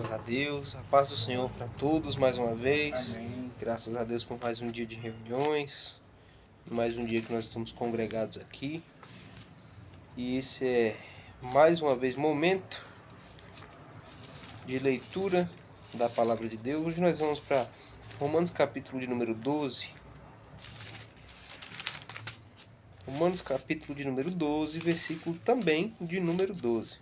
Graças a Deus, a paz do Senhor para todos mais uma vez. Amém. Graças a Deus por mais um dia de reuniões, mais um dia que nós estamos congregados aqui. E esse é mais uma vez momento de leitura da palavra de Deus. Hoje nós vamos para Romanos capítulo de número 12. Romanos capítulo de número 12, versículo também de número 12.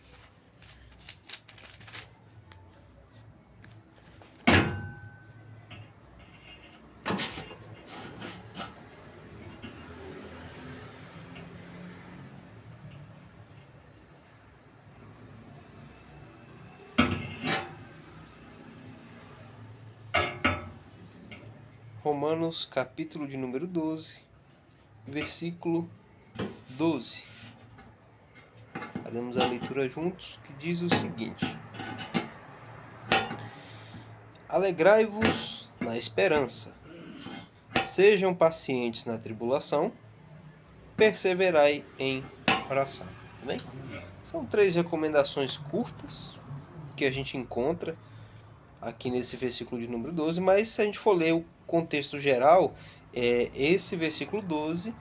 Romanos capítulo de número 12, versículo 12. Faremos a leitura juntos, que diz o seguinte: Alegrai-vos na esperança, sejam pacientes na tribulação, perseverai em oração. Bem? São 3 recomendações curtas que a gente encontra aqui nesse versículo de número 12, mas se a gente for ler o contexto geral, esse versículo 12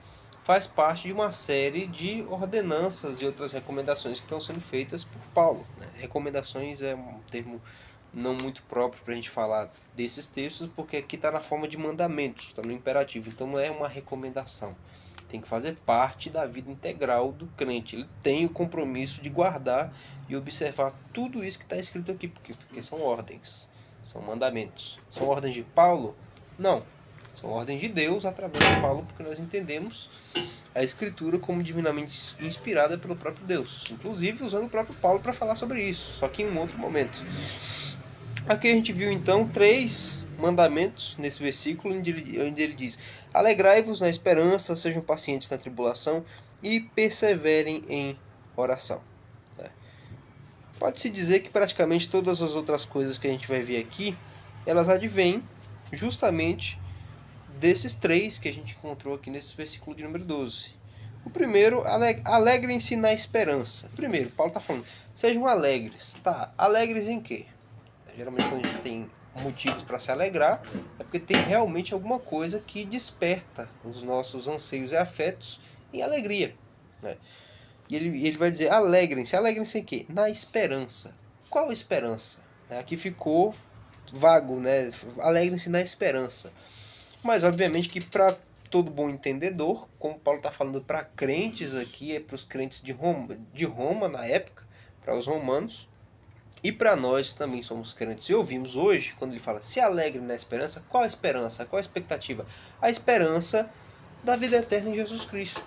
faz parte de uma série de ordenanças e outras recomendações que estão sendo feitas por Paulo. Recomendações é um termo não muito próprio para a gente falar desses textos, porque aqui está na forma de mandamentos, está no imperativo, então não é uma recomendação. Tem que fazer parte da vida integral do crente. Ele tem o compromisso de guardar e observar tudo isso que está escrito aqui, porque são ordens, são mandamentos. São ordens de Paulo? Não. São ordens de Deus através de Paulo, porque nós entendemos a Escritura como divinamente inspirada pelo próprio Deus. Inclusive usando o próprio Paulo para falar sobre isso, só que em um outro momento. Aqui a gente viu então 3 mandamentos nesse versículo, onde ele diz: Alegrai-vos na esperança, sejam pacientes na tribulação e perseverem em oração. Pode-se dizer que praticamente todas as outras coisas que a gente vai ver aqui, elas advêm justamente desses 3 que a gente encontrou aqui nesse versículo de número 12. O primeiro, alegrem-se na esperança. Primeiro, Paulo está falando, sejam alegres. Tá, alegres em quê? Geralmente quando a gente tem motivos para se alegrar, é porque tem realmente alguma coisa que desperta os nossos anseios e afetos em alegria. Né? E ele vai dizer, alegrem-se em quê? Na esperança. Qual esperança? Aqui ficou vago, né? Alegrem-se na esperança. Mas obviamente que para todo bom entendedor, como Paulo está falando para crentes aqui, é para os crentes de Roma na época, para os romanos, e para nós que também somos crentes e ouvimos hoje, quando ele fala se alegre na esperança, qual a esperança? Qual a expectativa? A esperança da vida eterna em Jesus Cristo.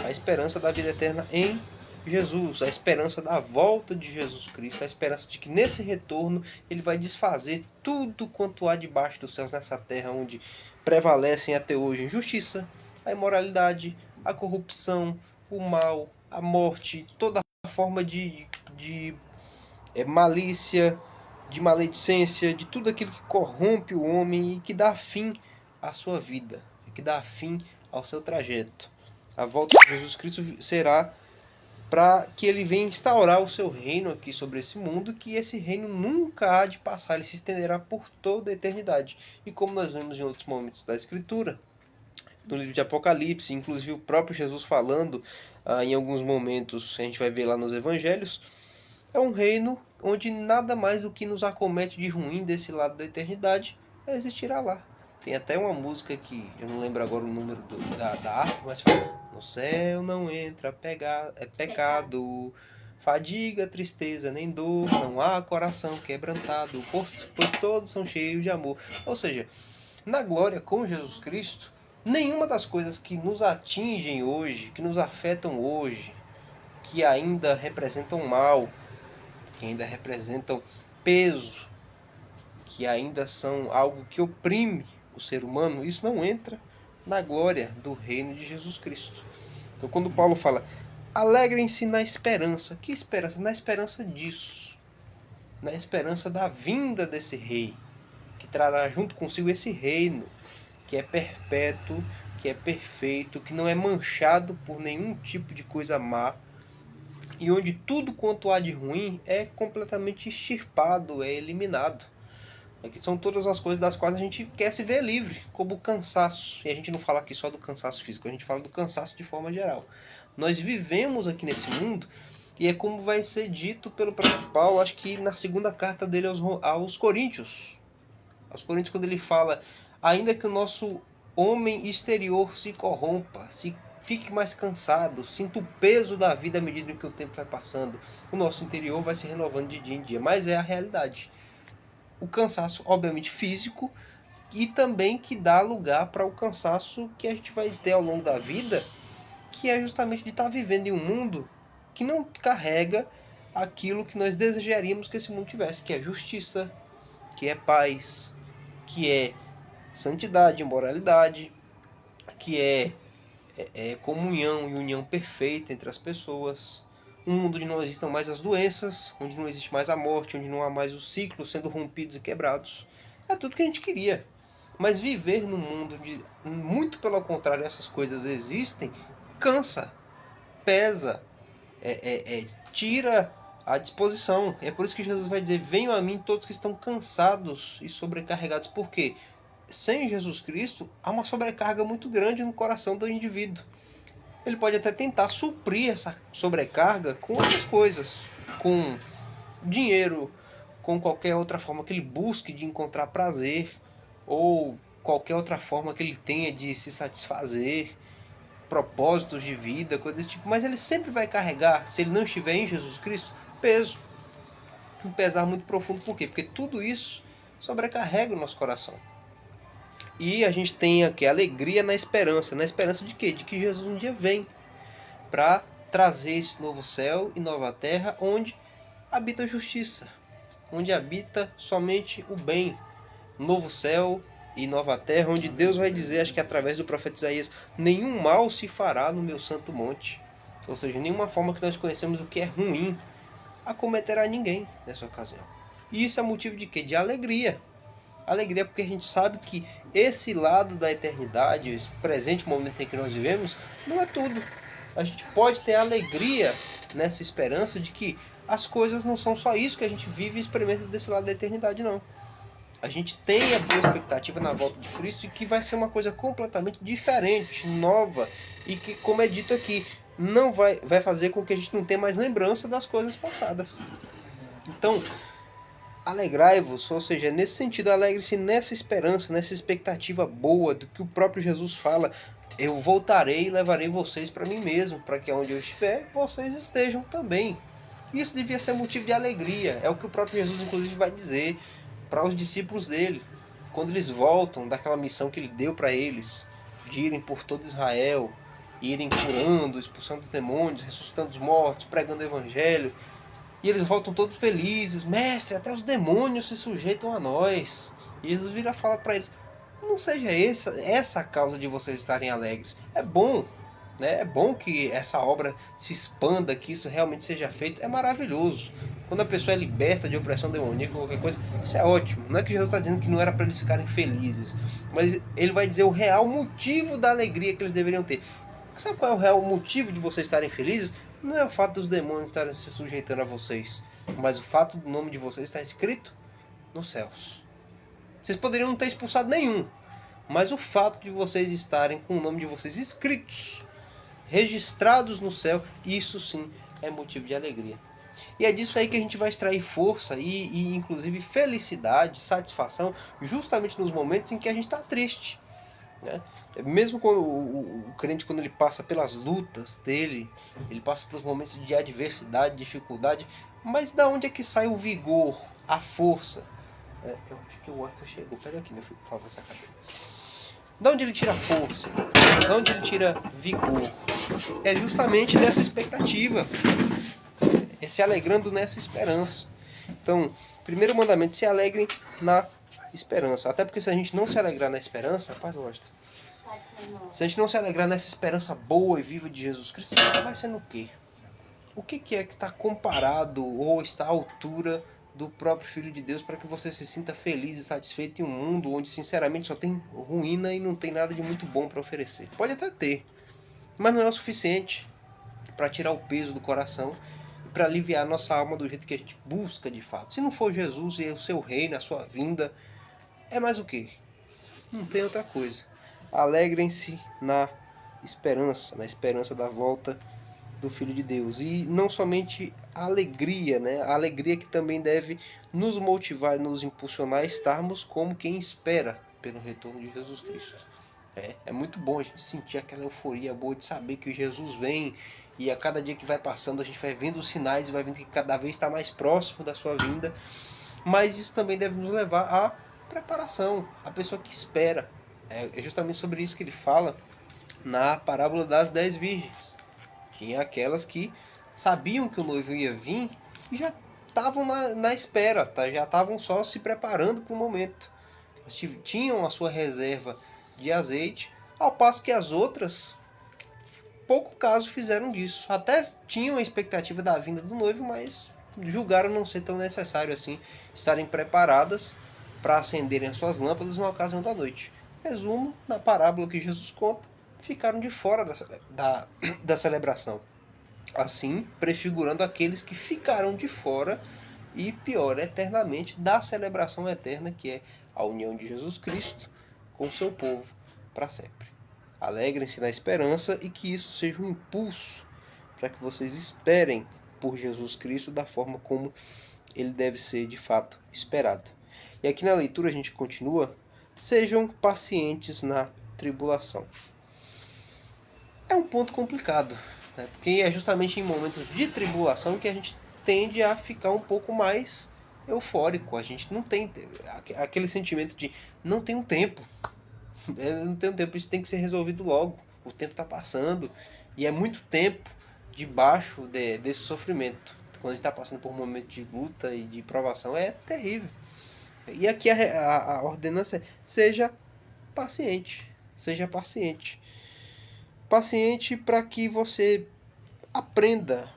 A esperança da vida eterna em Jesus, a esperança da volta de Jesus Cristo, a esperança de que nesse retorno ele vai desfazer tudo quanto há debaixo dos céus nessa terra onde prevalecem até hoje a injustiça, a imoralidade, a corrupção, o mal, a morte, toda forma de malícia, de maledicência, de tudo aquilo que corrompe o homem e que dá fim à sua vida, que dá fim ao seu trajeto. A volta de Jesus Cristo será para que ele venha instaurar o seu reino aqui sobre esse mundo, que esse reino nunca há de passar, ele se estenderá por toda a eternidade. E como nós vemos em outros momentos da Escritura, no livro de Apocalipse, inclusive o próprio Jesus falando em alguns momentos, a gente vai ver lá nos Evangelhos, é um reino onde nada mais do que nos acomete de ruim desse lado da eternidade existirá lá. Tem até uma música que eu não lembro agora o número da harpa, mas fala: no céu não entra pecado, fadiga, tristeza, nem dor, não há coração quebrantado, pois todos são cheios de amor. Ou seja, na glória com Jesus Cristo, nenhuma das coisas que nos atingem hoje, que nos afetam hoje, que ainda representam mal, que ainda representam peso, que ainda são algo que oprime o ser humano, isso não entra na glória do reino de Jesus Cristo. Então quando Paulo fala, alegrem-se na esperança, que esperança? Na esperança disso, na esperança da vinda desse rei, que trará junto consigo esse reino, que é perpétuo, que é perfeito, que não é manchado por nenhum tipo de coisa má, e onde tudo quanto há de ruim é completamente extirpado, é eliminado. Aqui são todas as coisas das quais a gente quer se ver livre, como o cansaço. E a gente não fala aqui só do cansaço físico, a gente fala do cansaço de forma geral. Nós vivemos aqui nesse mundo, e é como vai ser dito pelo próprio Paulo, acho que na segunda carta dele aos Coríntios. Aos Coríntios, quando ele fala, ainda que o nosso homem exterior se corrompa, se fique mais cansado, sinta o peso da vida à medida que o tempo vai passando, o nosso interior vai se renovando de dia em dia. Mas é a realidade. O cansaço, obviamente, físico, e também que dá lugar para o cansaço que a gente vai ter ao longo da vida, que é justamente de estar vivendo em um mundo que não carrega aquilo que nós desejaríamos que esse mundo tivesse, que é justiça, que é paz, que é santidade, moralidade, que é comunhão e união perfeita entre as pessoas. Um mundo onde não existam mais as doenças, onde não existe mais a morte, onde não há mais os ciclos sendo rompidos e quebrados. É tudo que a gente queria. Mas viver num mundo onde, muito pelo contrário, essas coisas existem, cansa, pesa, tira a disposição. É por isso que Jesus vai dizer, venham a mim todos que estão cansados e sobrecarregados. Por quê? Sem Jesus Cristo, há uma sobrecarga muito grande no coração do indivíduo. Ele pode até tentar suprir essa sobrecarga com outras coisas, com dinheiro, com qualquer outra forma que ele busque de encontrar prazer, ou qualquer outra forma que ele tenha de se satisfazer, propósitos de vida, coisas desse tipo. Mas ele sempre vai carregar, se ele não estiver em Jesus Cristo, peso. Um pesar muito profundo. Por quê? Porque tudo isso sobrecarrega o nosso coração. E a gente tem aqui alegria na esperança. Na esperança de quê? De que Jesus um dia vem para trazer esse novo céu e nova terra onde habita a justiça, onde habita somente o bem. Novo céu e nova terra, onde Deus vai dizer, acho que através do profeta Isaías, nenhum mal se fará no meu santo monte. Ou seja, nenhuma forma que nós conhecemos o que é ruim acometerá ninguém nessa ocasião. E isso é motivo de quê? De alegria. Alegria porque a gente sabe que esse lado da eternidade, esse presente momento em que nós vivemos, não é tudo. A gente pode ter alegria nessa esperança de que as coisas não são só isso que a gente vive e experimenta desse lado da eternidade, não. A gente tem a boa expectativa na volta de Cristo e que vai ser uma coisa completamente diferente, nova, e que, como é dito aqui, não vai fazer com que a gente não tenha mais lembrança das coisas passadas. Então, alegrai-vos, ou seja, nesse sentido, alegre-se nessa esperança, nessa expectativa boa do que o próprio Jesus fala. Eu voltarei e levarei vocês para mim mesmo, para que onde eu estiver, vocês estejam também. Isso devia ser motivo de alegria, é o que o próprio Jesus inclusive vai dizer para os discípulos dele, quando eles voltam daquela missão que ele deu para eles, de irem por todo Israel, irem curando, expulsando demônios, ressuscitando os mortos, pregando o evangelho. E eles voltam todos felizes. Mestre, até os demônios se sujeitam a nós. E Jesus vira e fala para eles, não seja essa a causa de vocês estarem alegres. É bom, né? É bom que essa obra se expanda, que isso realmente seja feito. É maravilhoso. Quando a pessoa é liberta de opressão demoníaca ou qualquer coisa, isso é ótimo. Não é que Jesus está dizendo que não era para eles ficarem felizes, mas ele vai dizer o real motivo da alegria que eles deveriam ter. Sabe qual é o real motivo de vocês estarem felizes? Não é o fato dos demônios estarem se sujeitando a vocês, mas o fato do nome de vocês estar escrito nos céus. Vocês poderiam não ter expulsado nenhum, mas o fato de vocês estarem com o nome de vocês escritos, registrados no céu, isso sim é motivo de alegria. E é disso aí que a gente vai extrair força e inclusive felicidade, satisfação, justamente nos momentos em que a gente está triste. Né? Mesmo quando o crente, quando ele passa pelas lutas dele, ele passa pelos momentos de adversidade, dificuldade, mas da onde é que sai o vigor, a força? Eu acho que o Arthur chegou. Pega aqui, meu filho, por favor, essa cadeira. Da onde ele tira força? Da onde ele tira vigor? É justamente dessa expectativa, é se alegrando nessa esperança. Então, primeiro mandamento, se alegrem na esperança. Até porque se a gente não se alegrar na esperança, paz, gosta. Se a gente não se alegrar nessa esperança boa e viva de Jesus Cristo, vai ser no quê? O que é que está comparado ou está à altura do próprio Filho de Deus para que você se sinta feliz e satisfeito em um mundo onde sinceramente só tem ruína e não tem nada de muito bom para oferecer? Pode até ter, mas não é o suficiente para tirar o peso do coração para aliviar a nossa alma do jeito que a gente busca de fato. Se não for Jesus e o seu reino, a sua vinda, é mais o quê? Não tem outra coisa. Alegrem-se na esperança da volta do Filho de Deus. E não somente a alegria, né? A alegria que também deve nos motivar, nos impulsionar a estarmos como quem espera pelo retorno de Jesus Cristo. É muito bom a gente sentir aquela euforia boa de saber que Jesus vem, e a cada dia que vai passando a gente vai vendo os sinais e vai vendo que cada vez está mais próximo da sua vinda. Mas isso também deve nos levar à preparação, a pessoa que espera. É justamente sobre isso que ele fala na parábola das 10 virgens. Tinha aquelas que sabiam que o noivo ia vir e já estavam na espera, tá? Já estavam só se preparando para o momento. Elas tinham a sua reserva de azeite, ao passo que as outras, pouco caso fizeram disso. Até tinham a expectativa da vinda do noivo, mas julgaram não ser tão necessário assim estarem preparadas para acenderem as suas lâmpadas na ocasião da noite. Resumo, na parábola que Jesus conta, ficaram de fora da celebração. Assim, prefigurando aqueles que ficaram de fora e, pior, eternamente, da celebração eterna, que é a união de Jesus Cristo com o seu povo para sempre. Alegrem-se na esperança e que isso seja um impulso para que vocês esperem por Jesus Cristo da forma como ele deve ser de fato esperado. E aqui na leitura a gente continua: sejam pacientes na tribulação. É um ponto complicado, né? Porque é justamente em momentos de tribulação que a gente tende a ficar um pouco mais eufórico. A gente não tem aquele sentimento de não tem um tempo. Não tem um tempo, isso tem que ser resolvido logo. O tempo está passando e é muito tempo debaixo desse sofrimento. Quando a gente está passando por um momento de luta e de provação, é terrível. E aqui a ordenança é: seja paciente. Seja paciente. Paciente para que você aprenda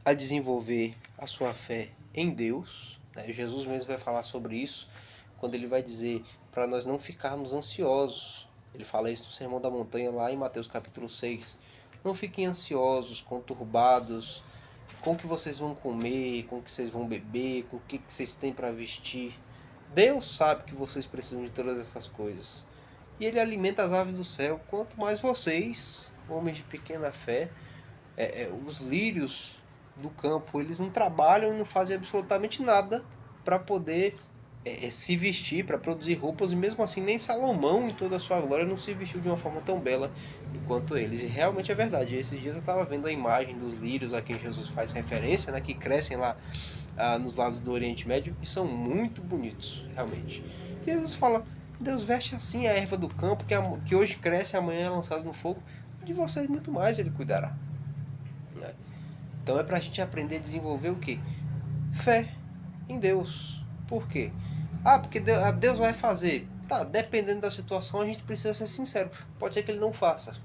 a desenvolver a sua fé em Deus. Né? Jesus mesmo vai falar sobre isso quando ele vai dizer para nós não ficarmos ansiosos. Ele fala isso no Sermão da Montanha, lá em Mateus capítulo 6. Não fiquem ansiosos, conturbados, com o que vocês vão comer, com o que vocês vão beber, com o que vocês têm para vestir. Deus sabe que vocês precisam de todas essas coisas. E ele alimenta as aves do céu, quanto mais vocês, homens de pequena fé. Os lírios do campo, eles não trabalham e não fazem absolutamente nada para poder se vestir, para produzir roupas, e mesmo assim nem Salomão em toda a sua glória não se vestiu de uma forma tão bela quanto eles. E realmente é verdade. Esses dias eu estava vendo a imagem dos lírios a quem Jesus faz referência, né, que crescem lá nos lados do Oriente Médio e são muito bonitos, realmente. E Jesus fala: Deus veste assim a erva do campo, que hoje cresce e amanhã é lançada no fogo. De vocês muito mais ele cuidará. Né? Então é para a gente aprender a desenvolver o quê? Fé em Deus. Por quê? Porque Deus vai fazer. Tá, dependendo da situação a gente precisa ser sincero. Pode ser que ele não faça.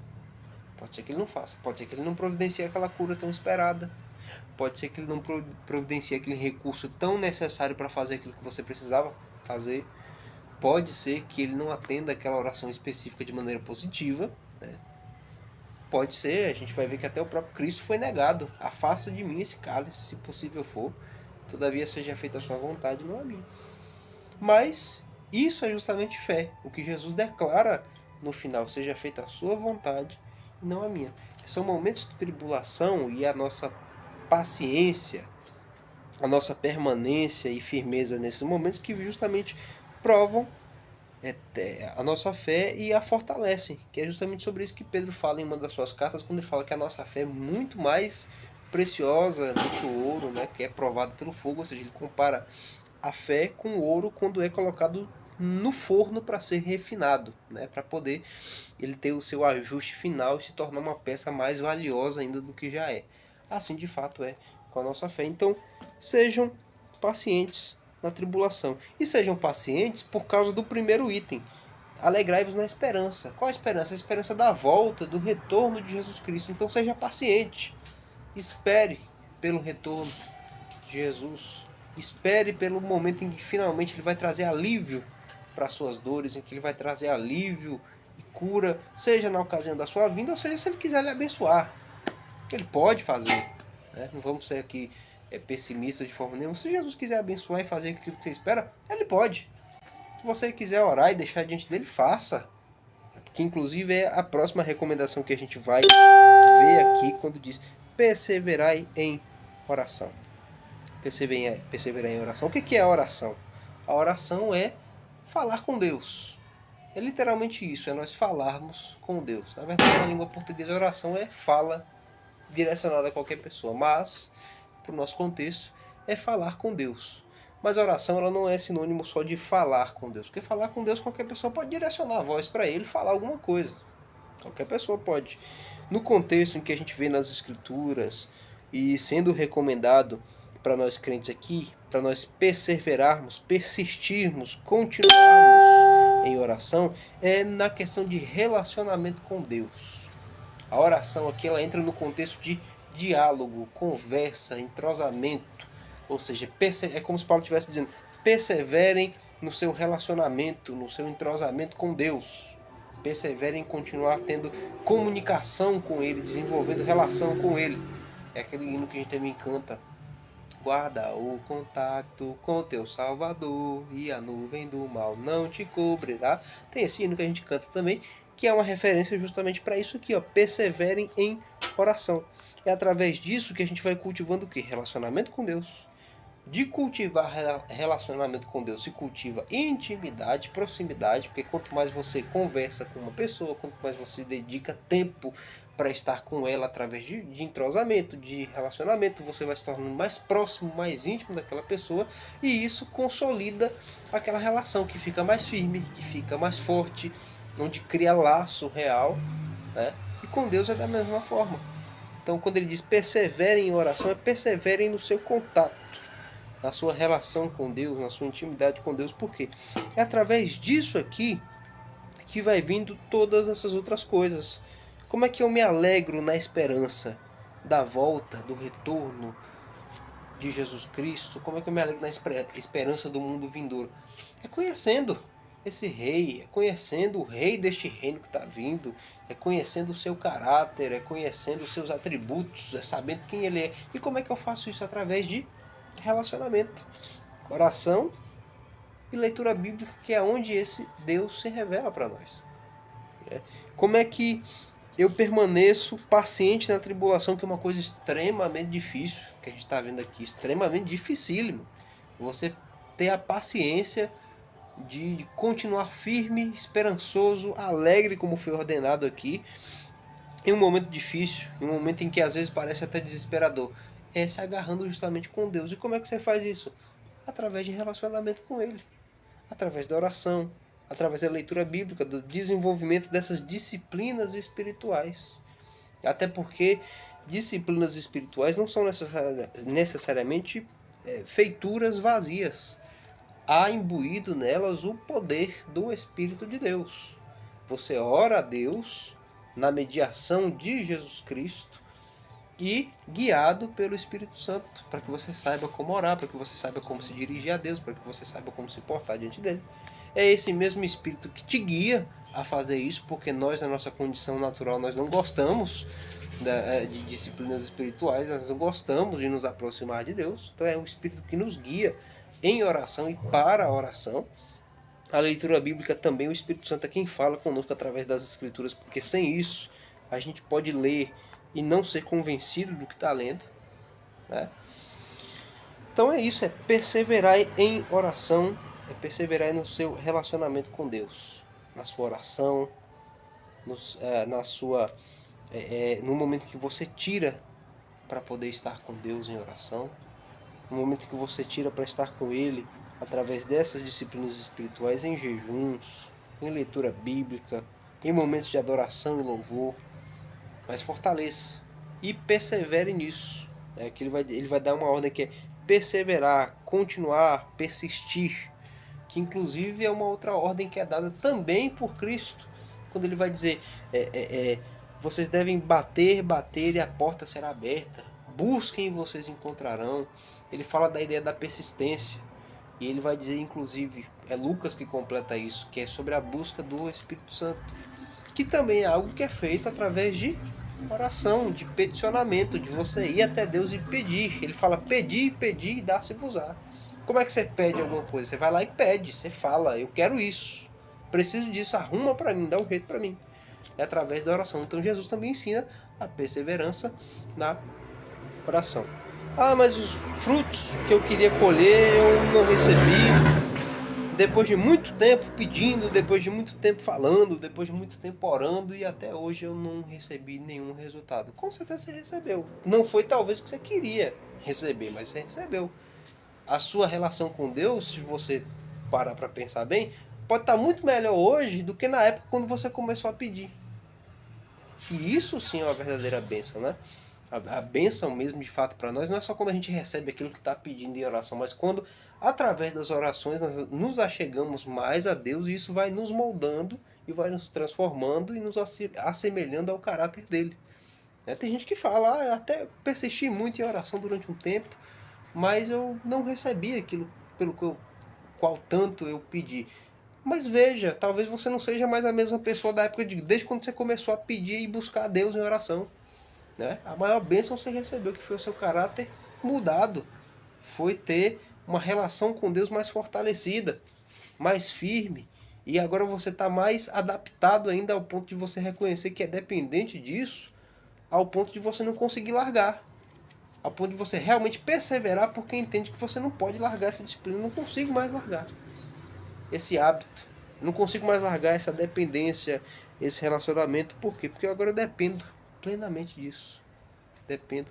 Pode ser que ele não faça. Pode ser que ele não providencie aquela cura tão esperada. Pode ser que ele não providencie aquele recurso tão necessário para fazer aquilo que você precisava fazer. Pode ser que ele não atenda aquela oração específica de maneira positiva, né? Pode ser, a gente vai ver que até o próprio Cristo foi negado. Afasta de mim esse cálice, se possível for. Todavia seja feita a sua vontade, não a minha. Mas isso é justamente fé. O que Jesus declara no final: seja feita a sua vontade e não a minha. São momentos de tribulação e a nossa paciência, a nossa permanência e firmeza nesses momentos que justamente provam a nossa fé e a fortalecem, que é justamente sobre isso que Pedro fala em uma das suas cartas, quando ele fala que a nossa fé é muito mais preciosa do que o ouro, né, que é provado pelo fogo. Ou seja, ele compara a fé com o ouro quando é colocado no forno para ser refinado, né, para poder ele ter o seu ajuste final e se tornar uma peça mais valiosa ainda do que já é. Assim de fato é com a nossa fé. Então sejam pacientes na tribulação. E sejam pacientes por causa do primeiro item: alegrai-vos na esperança. Qual a esperança? A esperança da volta, do retorno de Jesus Cristo. Então seja paciente. Espere pelo retorno de Jesus. Espere pelo momento em que finalmente ele vai trazer alívio para as suas dores, em que ele vai trazer alívio e cura, seja na ocasião da sua vinda, ou seja, se ele quiser lhe abençoar. Ele pode fazer. né? Não vamos ser aqui pessimistas de forma nenhuma. Se Jesus quiser abençoar e fazer aquilo que você espera, Ele pode. Se você quiser orar e deixar diante dele, faça. Que inclusive é a próxima recomendação que a gente vai ver aqui quando diz perseverai em oração. Perseverar em oração. O que é a oração? A oração é falar com Deus. É literalmente isso, é nós falarmos com Deus. Na verdade, na língua portuguesa, a oração é fala direcionada a qualquer pessoa, mas, para o nosso contexto, é falar com Deus. Mas a oração ela não é sinônimo só de falar com Deus, porque falar com Deus qualquer pessoa pode direcionar a voz para ele e falar alguma coisa. Qualquer pessoa pode. No contexto em que a gente vê nas escrituras e sendo recomendado para nós crentes aqui, para nós perseverarmos, persistirmos, continuarmos em oração, é na questão de relacionamento com Deus. A oração aqui ela entra no contexto de diálogo, conversa, entrosamento. Ou seja, é como se Paulo estivesse dizendo, perseverem no seu relacionamento, no seu entrosamento com Deus. Perseverem em continuar tendo comunicação com Ele, desenvolvendo relação com Ele. É aquele hino que a gente também canta. Guarda o contato com teu Salvador e a nuvem do mal não te cobrirá. Tem esse hino que a gente canta também, que é uma referência justamente para isso aqui, ó. Perseverem em oração. É através disso que a gente vai cultivando o quê? Relacionamento com Deus. De cultivar relacionamento com Deus se cultiva intimidade, proximidade, porque quanto mais você conversa com uma pessoa, quanto mais você dedica tempo para estar com ela através de entrosamento, de relacionamento, você vai se tornando mais próximo, mais íntimo daquela pessoa, e isso consolida aquela relação que fica mais firme, que fica mais forte, onde cria laço real, né? E com Deus é da mesma forma. Então quando ele diz perseverem em oração, é perseverem no seu contato, na sua relação com Deus, na sua intimidade com Deus. Por quê? É através disso aqui que vai vindo todas essas outras coisas. Como é que eu me alegro na esperança da volta, do retorno de Jesus Cristo? Como é que eu me alegro na esperança do mundo vindouro? É conhecendo esse rei, é conhecendo o rei deste reino que está vindo, é conhecendo o seu caráter, é conhecendo os seus atributos, é sabendo quem ele é. E como é que eu faço isso? Através de relacionamento, oração e leitura bíblica, que é onde esse Deus se revela para nós. Como é que eu permaneço paciente na tribulação, que é uma coisa extremamente difícil, que a gente está vendo aqui, extremamente dificílimo. Você ter a paciência de continuar firme, esperançoso, alegre, como foi ordenado aqui, em um momento difícil, em um momento em que às vezes parece até desesperador, é se agarrando justamente com Deus. E como é que você faz isso? Através de relacionamento com Ele, através da oração, através da leitura bíblica, do desenvolvimento dessas disciplinas espirituais. Até porque disciplinas espirituais não são necessariamente feituras vazias. Há imbuído nelas o poder do Espírito de Deus. Você ora a Deus na mediação de Jesus Cristo e guiado pelo Espírito Santo, para que você saiba como orar, para que você saiba como se dirigir a Deus, para que você saiba como se portar diante dele. É esse mesmo Espírito que te guia a fazer isso, porque nós, na nossa condição natural, nós não gostamos de disciplinas espirituais, nós não gostamos de nos aproximar de Deus. Então é o Espírito que nos guia em oração e para a oração. A leitura bíblica também, o Espírito Santo é quem fala conosco através das Escrituras, porque sem isso a gente pode ler e não ser convencido do que está lendo, né? Então é isso, é perseverar em oração, é perseverar no seu relacionamento com Deus, na sua oração, no momento que você tira para poder estar com Deus em oração, no momento que você tira para estar com Ele, através dessas disciplinas espirituais, em jejuns, em leitura bíblica, em momentos de adoração e louvor. Mas fortaleça e persevere nisso. Que ele vai dar uma ordem que é perseverar, continuar, persistir, que inclusive é uma outra ordem que é dada também por Cristo, quando ele vai dizer, vocês devem bater e a porta será aberta, busquem e vocês encontrarão. Ele fala da ideia da persistência, e ele vai dizer, inclusive, é Lucas que completa isso, que é sobre a busca do Espírito Santo, que também é algo que é feito através de oração, de peticionamento, de você ir até Deus e pedir. Ele fala, pedi, pedi e dá-se-vos-á. Como é que você pede alguma coisa? Você vai lá e pede, você fala, eu quero isso, preciso disso, arruma para mim, dá um jeito para mim. É através da oração. Então Jesus também ensina a perseverança na oração. Ah, mas os frutos que eu queria colher eu não recebi. Depois de muito tempo pedindo, depois de muito tempo falando, depois de muito tempo orando e até hoje eu não recebi nenhum resultado. Com certeza você recebeu. Não foi talvez o que você queria receber, mas você recebeu. A sua relação com Deus, se você parar para pensar bem, pode estar muito melhor hoje do que na época quando você começou a pedir. E isso sim é uma verdadeira bênção, né? A bênção mesmo de fato para nós não é só quando a gente recebe aquilo que está pedindo em oração, mas quando através das orações nós nos achegamos mais a Deus e isso vai nos moldando e vai nos transformando e nos assemelhando ao caráter dele. Tem gente que fala, ah, até persisti muito em oração durante um tempo, mas eu não recebi aquilo pelo qual tanto eu pedi. Mas veja, talvez você não seja mais a mesma pessoa da época desde quando você começou a pedir e buscar a Deus em oração. Né? A maior bênção você recebeu, que foi o seu caráter mudado. Foi ter uma relação com Deus mais fortalecida, mais firme. E agora você está mais adaptado ainda ao ponto de você reconhecer que é dependente disso, ao ponto de você não conseguir largar. Ao ponto de você realmente perseverar porque entende que você não pode largar essa disciplina. Eu não consigo mais largar esse hábito. Eu não consigo mais largar essa dependência, esse relacionamento. Por quê? Porque agora eu dependo plenamente disso. Dependo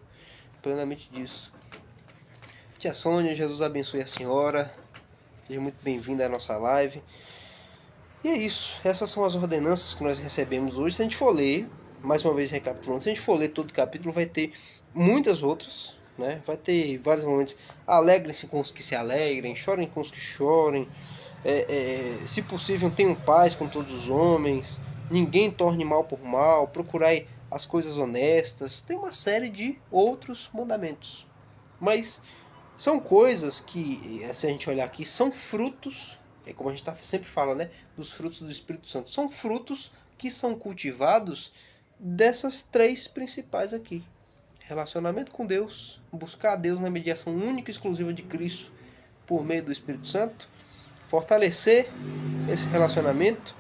plenamente disso. Tia Sônia, Jesus abençoe a senhora. Seja muito bem-vinda à nossa live. E é isso. Essas são as ordenanças que nós recebemos hoje. Se a gente for ler, mais uma vez recapitulando, se a gente for ler todo o capítulo, vai ter muitas outras. Né? Vai ter vários momentos. Alegrem-se com os que se alegrem, chorem com os que chorem. Se possível, tenham paz com todos os homens. Ninguém torne mal por mal. Procurai as coisas honestas. Tem uma série de outros mandamentos. Mas são coisas que, se a gente olhar aqui, são frutos, como a gente sempre fala, né, dos frutos do Espírito Santo. São frutos que são cultivados dessas três principais aqui. Relacionamento com Deus, buscar a Deus na mediação única e exclusiva de Cristo por meio do Espírito Santo, fortalecer esse relacionamento.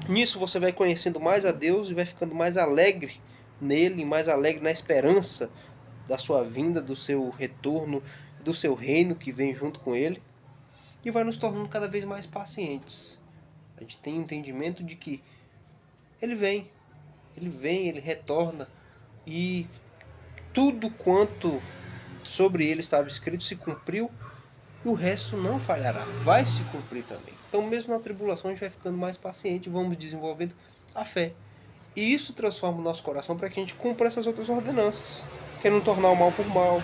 Nisso você vai conhecendo mais a Deus e vai ficando mais alegre nele, mais alegre na esperança da sua vinda, do seu retorno, do seu reino que vem junto com ele, e vai nos tornando cada vez mais pacientes. A gente tem entendimento de que ele vem, ele retorna, e tudo quanto sobre ele estava escrito se cumpriu, e o resto não falhará, vai se cumprir também. Então mesmo na tribulação a gente vai ficando mais paciente, vamos desenvolvendo a fé. E isso transforma o nosso coração para que a gente cumpra essas outras ordenanças. Quer não tornar o mal por mal,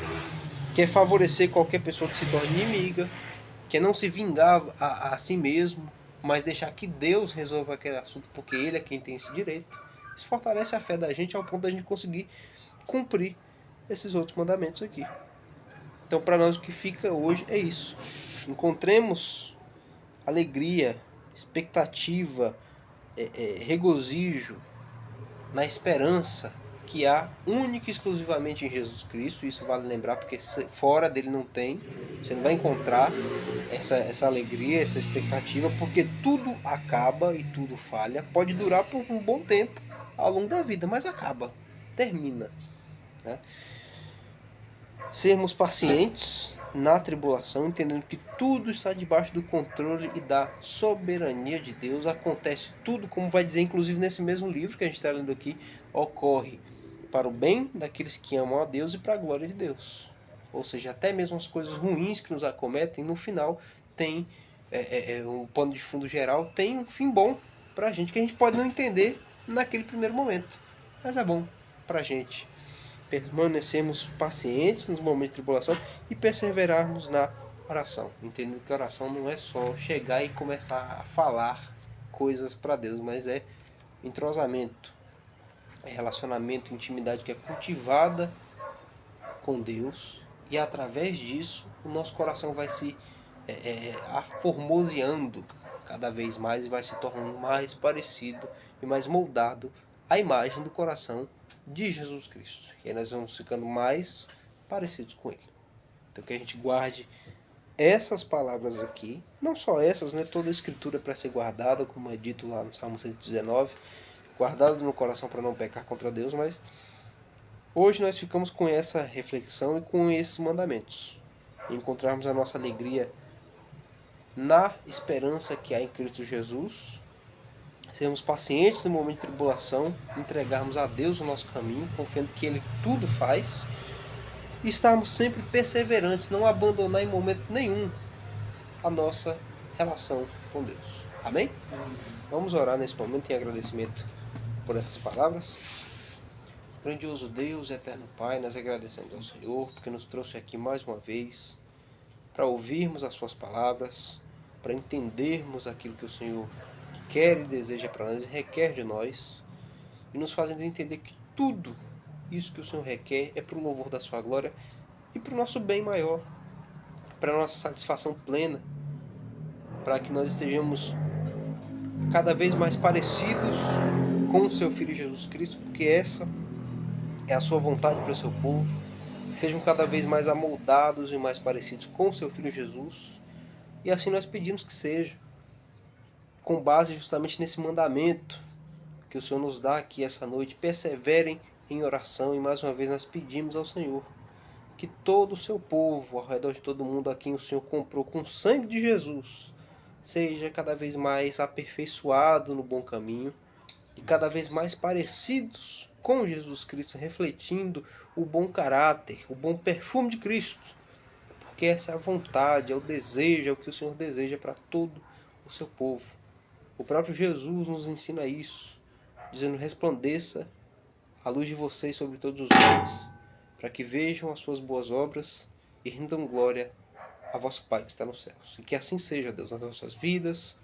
quer favorecer qualquer pessoa que se torne inimiga, quer não se vingar a si mesmo, mas deixar que Deus resolva aquele assunto, porque Ele é quem tem esse direito. Isso fortalece a fé da gente ao ponto da gente conseguir cumprir esses outros mandamentos aqui. Então, para nós, o que fica hoje é isso. Encontremos alegria, expectativa, regozijo na esperança que há única e exclusivamente em Jesus Cristo. Isso vale lembrar, porque fora dele não tem. Você não vai encontrar essa alegria, essa expectativa, porque tudo acaba e tudo falha. Pode durar por um bom tempo ao longo da vida, mas acaba, termina. Né? Sermos pacientes na tribulação, entendendo que tudo está debaixo do controle e da soberania de Deus. Acontece tudo, como vai dizer inclusive nesse mesmo livro que a gente está lendo aqui, ocorre para o bem daqueles que amam a Deus e para a glória de Deus. Ou seja, até mesmo as coisas ruins que nos acometem, no final tem um pano de fundo geral, tem um fim bom para a gente, que a gente pode não entender naquele primeiro momento, mas é bom para a gente permanecermos pacientes nos momentos de tribulação e perseverarmos na oração, entendendo que a oração não é só chegar e começar a falar coisas para Deus, mas é entrosamento, é relacionamento, intimidade que é cultivada com Deus, e através disso o nosso coração vai se aformoseando cada vez mais e vai se tornando mais parecido e mais moldado à imagem do coração de Jesus Cristo. E aí nós vamos ficando mais parecidos com Ele. Então que a gente guarde essas palavras aqui, não só essas, né? Toda a escritura para ser guardada, como é dito lá no Salmo 119, guardado no coração para não pecar contra Deus, mas hoje nós ficamos com essa reflexão e com esses mandamentos. Encontrarmos a nossa alegria na esperança que há em Cristo Jesus, sermos pacientes no momento de tribulação, entregarmos a Deus o nosso caminho, confiando que Ele tudo faz, e estarmos sempre perseverantes, não abandonar em momento nenhum a nossa relação com Deus. Amém? Vamos orar nesse momento em agradecimento por essas palavras. Grandioso Deus, eterno Pai, nós agradecemos ao Senhor porque nos trouxe aqui mais uma vez para ouvirmos as suas palavras, para entendermos aquilo que o Senhor quer e deseja para nós e requer de nós, e nos fazendo entender que tudo isso que o Senhor requer é para o louvor da sua glória e para o nosso bem maior, para a nossa satisfação plena, para que nós estejamos cada vez mais parecidos com o seu Filho Jesus Cristo, porque essa é a sua vontade para o seu povo, que sejam cada vez mais amoldados e mais parecidos com o seu Filho Jesus, e assim nós pedimos que seja, com base justamente nesse mandamento que o Senhor nos dá aqui essa noite. Perseverem em oração, e mais uma vez nós pedimos ao Senhor que todo o seu povo, ao redor de todo mundo a quem o Senhor comprou com o sangue de Jesus, seja cada vez mais aperfeiçoado no bom caminho e cada vez mais parecidos com Jesus Cristo, refletindo o bom caráter, o bom perfume de Cristo, porque essa é a vontade, é o desejo, é o que o Senhor deseja para todo o seu povo. O próprio Jesus nos ensina isso, dizendo: resplandeça a luz de vocês sobre todos os homens, para que vejam as suas boas obras e rendam glória a vosso Pai que está nos céus. E que assim seja, Deus, nas nossas vidas,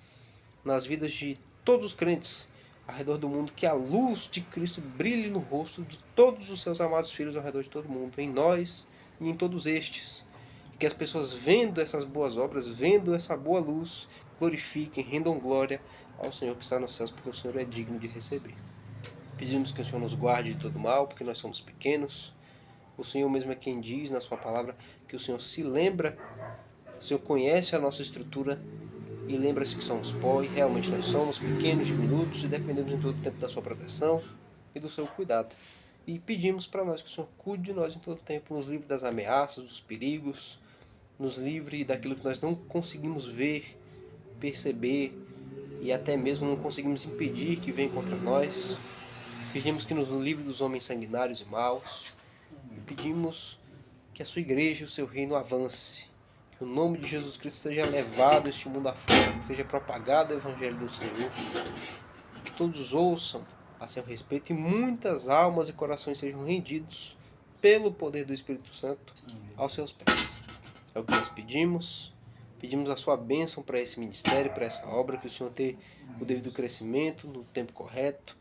nas vidas de todos os crentes ao redor do mundo, que a luz de Cristo brilhe no rosto de todos os seus amados filhos ao redor de todo mundo, em nós e em todos estes. E que as pessoas, vendo essas boas obras, vendo essa boa luz, glorifiquem, rendam glória ao Senhor que está nos céus, porque o Senhor é digno de receber. Pedimos que o Senhor nos guarde de todo mal, porque nós somos pequenos. O Senhor mesmo é quem diz na sua palavra que o Senhor se lembra, o Senhor conhece a nossa estrutura e lembra-se que somos pó, e realmente nós somos pequenos, diminutos, e dependemos em todo o tempo da sua proteção e do seu cuidado. E pedimos para nós que o Senhor cuide de nós em todo o tempo, nos livre das ameaças, dos perigos, nos livre daquilo que nós não conseguimos ver, perceber e até mesmo não conseguimos impedir que venha contra nós. Pedimos que nos livre dos homens sanguinários e maus, e pedimos que a sua igreja e o seu reino avance, que o nome de Jesus Cristo seja levado este mundo afora, que seja propagado o evangelho do Senhor, que todos ouçam a seu respeito e muitas almas e corações sejam rendidos pelo poder do Espírito Santo aos seus pés. É o que nós pedimos. Pedimos a sua bênção para esse ministério, para essa obra, que o Senhor tenha o devido crescimento no tempo correto,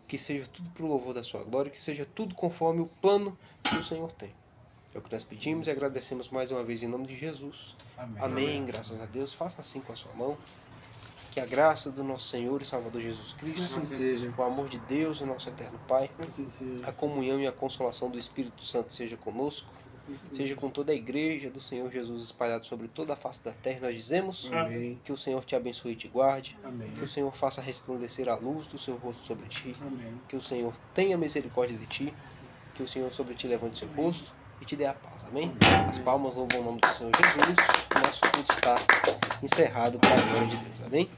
que seja tudo para o louvor da sua glória, que seja tudo conforme o plano que o Senhor tem. É o que nós pedimos e agradecemos mais uma vez em nome de Jesus. Amém. Amém. Graças a Deus. Faça assim com a sua mão. Que a graça do nosso Senhor e Salvador Jesus Cristo, o amor de Deus, o nosso eterno Pai, a comunhão e a consolação do Espírito Santo seja conosco, seja com toda a igreja do Senhor Jesus espalhada sobre toda a face da terra. Nós dizemos: amém. Que o Senhor te abençoe e te guarde. Amém. Que o Senhor faça resplandecer a luz do seu rosto sobre ti. Amém. Que o Senhor tenha misericórdia de ti. Que o Senhor sobre ti levante seu rosto e te dê a paz. Amém? As palmas louvam o nome do Senhor Jesus. O nosso culto está encerrado para a glória de Deus. Amém?